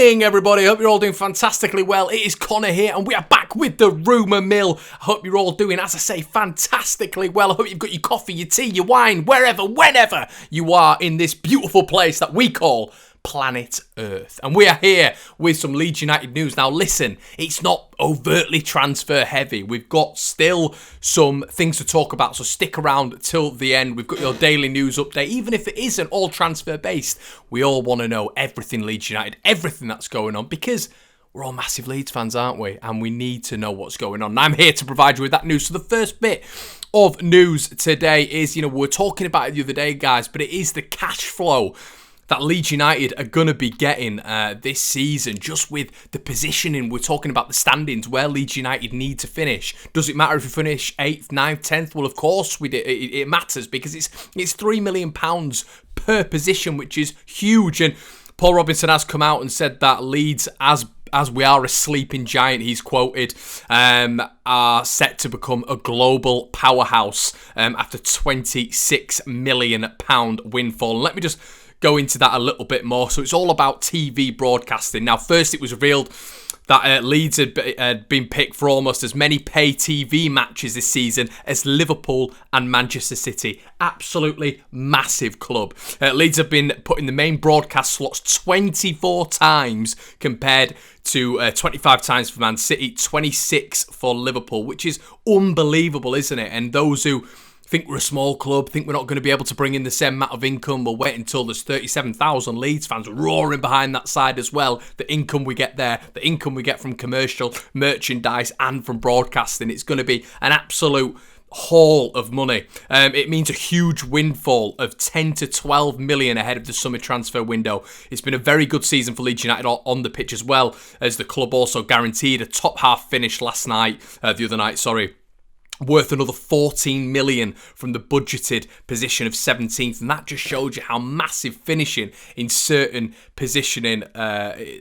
morning, everybody. Hope you're all doing fantastically well. It is Connor here, and we are back with the Rumour Mill. I hope you're all doing, as I say, fantastically well. I hope you've got your coffee, your tea, your wine, wherever, whenever you are in this beautiful place that we call planet Earth. And we are here with some Leeds United news. Now listen, it's not overtly transfer heavy. We've got still some things to talk about, so stick around till the end. We've got your daily news update. Even if it isn't all transfer based, we all want to know everything Leeds United, everything that's going on, because we're all massive Leeds fans, aren't we? And we need to know what's going on. And I'm here to provide you with that news. So the first bit of news today is, we were talking about it the other day, guys, but it is the cash flow that Leeds United are going to be getting this season, just with the positioning. We're talking about the standings, where Leeds United need to finish. Does it matter if we finish 8th, 9th, 10th? Well, of course it matters, because it's £3 million per position, which is huge. And Paul Robinson has come out and said that Leeds, as we are a sleeping giant, he's quoted, are set to become a global powerhouse after £26 million windfall. And let me just go into that a little bit more. So it's all about TV broadcasting. Now, first it was revealed that Leeds had been picked for almost as many pay TV matches this season as Liverpool and Manchester City. Absolutely massive club. Leeds have been put in the main broadcast slots 24 times compared to 25 times for Man City, 26 for Liverpool, which is unbelievable, isn't it? And those who think we're a small club, think we're not going to be able to bring in the same amount of income, we'll wait until there's 37,000 Leeds fans roaring behind that side as well. The income we get there, the income we get from commercial, merchandise and from broadcasting, it's going to be an absolute haul of money. It means a huge windfall of 10 to 12 million ahead of the summer transfer window. It's been a very good season for Leeds United on the pitch, as well as the club also guaranteed a top half finish the other night, worth another 14 million from the budgeted position of 17th, and that just shows you how massive finishing in certain positioning, the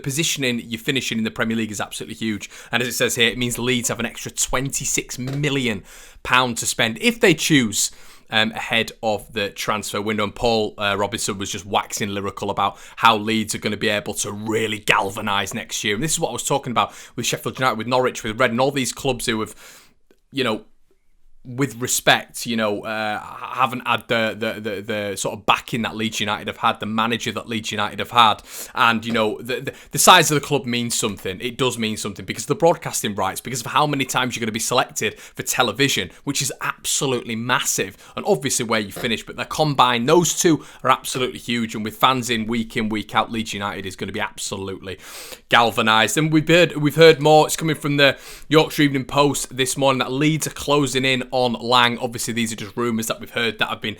positioning you're finishing in the Premier League is absolutely huge. And as it says here, it means Leeds have an extra £26 million to spend if they choose ahead of the transfer window. And Paul Robinson was just waxing lyrical about how Leeds are going to be able to really galvanise next year. And this is what I was talking about with Sheffield United, with Norwich, with Reading, all these clubs who have, with respect, haven't had the sort of backing that Leeds United have had, the manager that Leeds United have had. And, the size of the club means something. It does mean something because of the broadcasting rights, because of how many times you're going to be selected for television, which is absolutely massive. And obviously where you finish, but they're combined. Those two are absolutely huge. And with fans in, week out, Leeds United is going to be absolutely galvanised. And we've heard more. It's coming from the Yorkshire Evening Post this morning that Leeds are closing in on Lang. Obviously, these are just rumours that we've heard that have been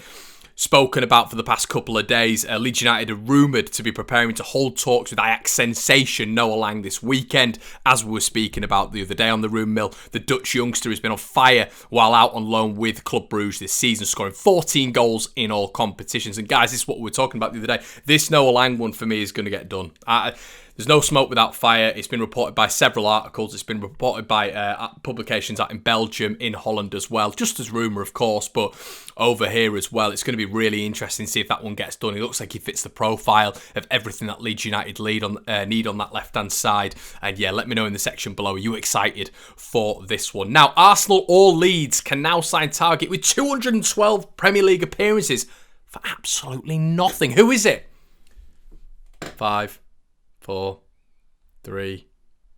spoken about for the past couple of days. Leeds United are rumoured to be preparing to hold talks with Ajax sensation Noah Lang this weekend, as we were speaking about the other day on the Rumour Mill. The Dutch youngster has been on fire while out on loan with Club Brugge this season, scoring 14 goals in all competitions. And guys, this is what we were talking about the other day. This Noah Lang one for me is going to get done. There's no smoke without fire. It's been reported by several articles. It's been reported by publications out in Belgium, in Holland as well. Just as rumour, of course, but over here as well. It's going to be really interesting to see if that one gets done. It looks like he fits the profile of everything that Leeds United need on that left-hand side. And yeah, let me know in the section below. Are you excited for this one? Now, Arsenal or Leeds can now sign Target with 212 Premier League appearances for absolutely nothing. Who is it? 5, 4, 3,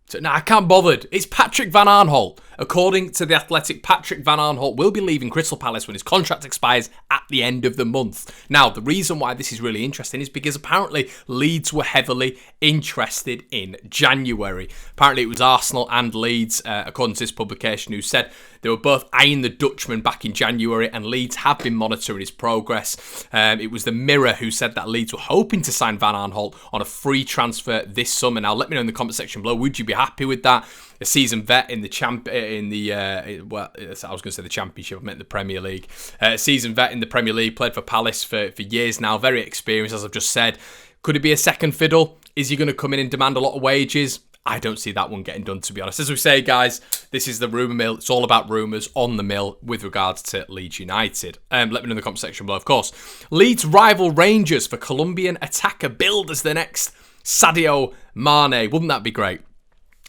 2. No, I can't bothered. It's Patrick Van Aanholt. According to The Athletic, Patrick Van Aanholt will be leaving Crystal Palace when his contract expires at the end of the month. Now, the reason why this is really interesting is because apparently Leeds were heavily interested in January. Apparently it was Arsenal and Leeds, according to this publication, who said they were both eyeing the Dutchman back in January, and Leeds have been monitoring his progress. It was the Mirror who said that Leeds were hoping to sign Van Aanholt on a free transfer this summer. Now, let me know in the comment section below. Would you be happy with that? A seasoned vet in the I was going to say the Championship, I meant the Premier League. Seasoned vet in the Premier League, played for Palace for years now, very experienced, as I've just said. Could it be a second fiddle? Is he going to come in and demand a lot of wages? I don't see that one getting done, to be honest. As we say, guys, this is the rumour mill. It's all about rumours on the mill with regards to Leeds United. Let me know in the comment section below, of course. Leeds rival Rangers for Colombian attacker billed as the next Sadio Mane. Wouldn't that be great?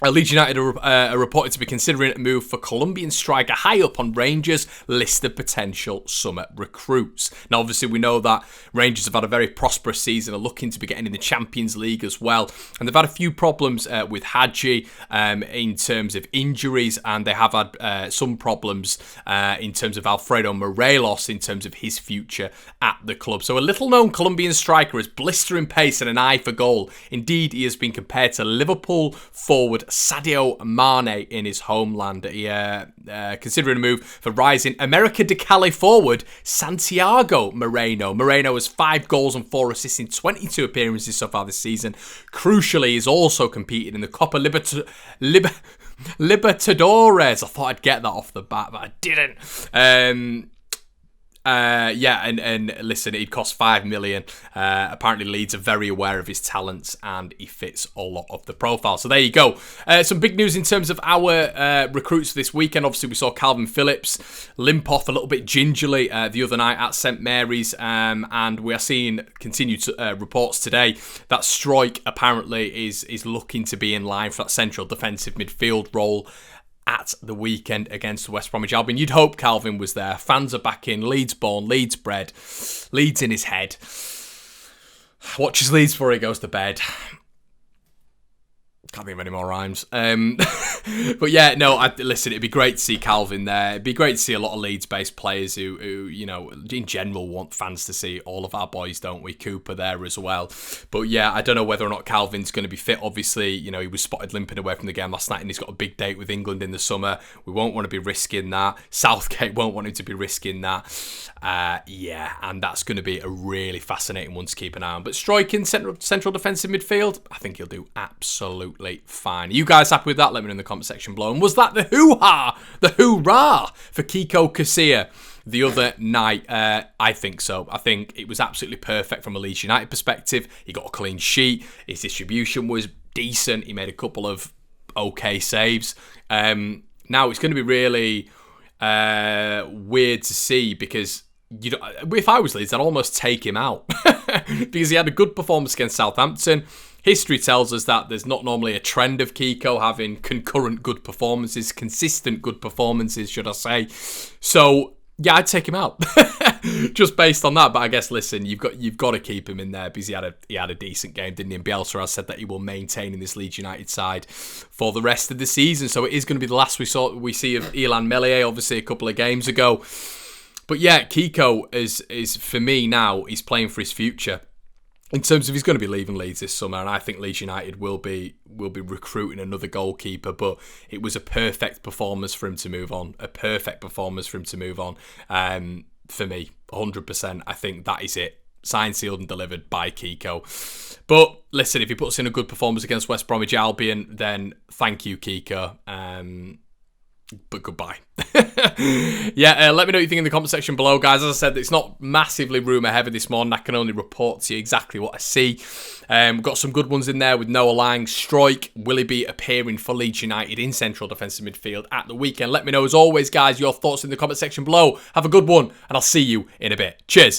Leeds United are reported to be considering a move for Colombian striker high up on Rangers' list of potential summer recruits. Now, obviously, we know that Rangers have had a very prosperous season, are looking to be getting in the Champions League as well. And they've had a few problems with Hadji in terms of injuries, and they have had some problems in terms of Alfredo Morelos in terms of his future at the club. So a little-known Colombian striker has blistering pace and an eye for goal. Indeed, he has been compared to Liverpool forward Sadio Mane in his homeland. He considering a move for rising America de Cali forward Santiago Moreno. Moreno has 5 goals and 4 assists in 22 appearances so far this season. Crucially, he's also competed in the Copa Libertadores. I thought I'd get that off the bat, but I didn't. And listen, he'd cost 5 million. Apparently Leeds are very aware of his talents and he fits a lot of the profile. So there you go. Some big news in terms of our recruits this weekend. Obviously, we saw Calvin Phillips limp off a little bit gingerly the other night at St Mary's. And we are seeing continued reports today that Struijk apparently is looking to be in line for that central defensive midfield role at the weekend against West Bromwich Albion. You'd hope Calvin was there. Fans are back in. Leeds born, Leeds bred, Leeds in his head. Watches Leeds before he goes to bed. Can't think of any more rhymes. But yeah, no, listen, it'd be great to see Calvin there. It'd be great to see a lot of Leeds-based players who, you know, in general want fans to see all of our boys, don't we? Cooper there as well. But yeah, I don't know whether or not Calvin's going to be fit. Obviously, you know, he was spotted limping away from the game last night and he's got a big date with England in the summer. We won't want to be risking that. Southgate won't want him to be risking that. Yeah, and that's going to be a really fascinating one to keep an eye on. But striking central defensive midfield, I think he'll do absolutely fine. Are you guys happy with that? Let me know in the comment section below. And was that the hoo-ha, the hoorah for Kiko Casilla the other night? I think so. I think it was absolutely perfect from a Leeds United perspective. He got a clean sheet. His distribution was decent. He made a couple of okay saves. Now it's going to be really weird to see because if I was Leeds, I'd almost take him out because he had a good performance against Southampton. History tells us that there's not normally a trend of Kiko having concurrent good performances, consistent good performances, should I say. So, yeah, I'd take him out just based on that. But I guess, listen, you've got to keep him in there because he had a decent game, didn't he? And Bielsa has said that he will maintain in this Leeds United side for the rest of the season. So it is going to be the last we see of Ilan Meslier, obviously a couple of games ago. But yeah, Kiko is for me now, he's playing for his future. In terms of he's going to be leaving Leeds this summer, and I think Leeds United will be recruiting another goalkeeper, but it was a perfect performance for him to move on. A perfect performance for him to move on. For me, 100%. I think that is it. Signed, sealed and delivered by Kiko. But listen, if he puts in a good performance against West Bromwich Albion, then thank you, Kiko. But goodbye. Yeah, let me know what you think in the comment section below, guys. As I said, it's not massively rumour heavy this morning. I can only report to you exactly what I see. We've got some good ones in there with Noah Lang. Struijk, will he be appearing for Leeds United in central defensive midfield at the weekend? Let me know, as always, guys, your thoughts in the comment section below. Have a good one, and I'll see you in a bit. Cheers.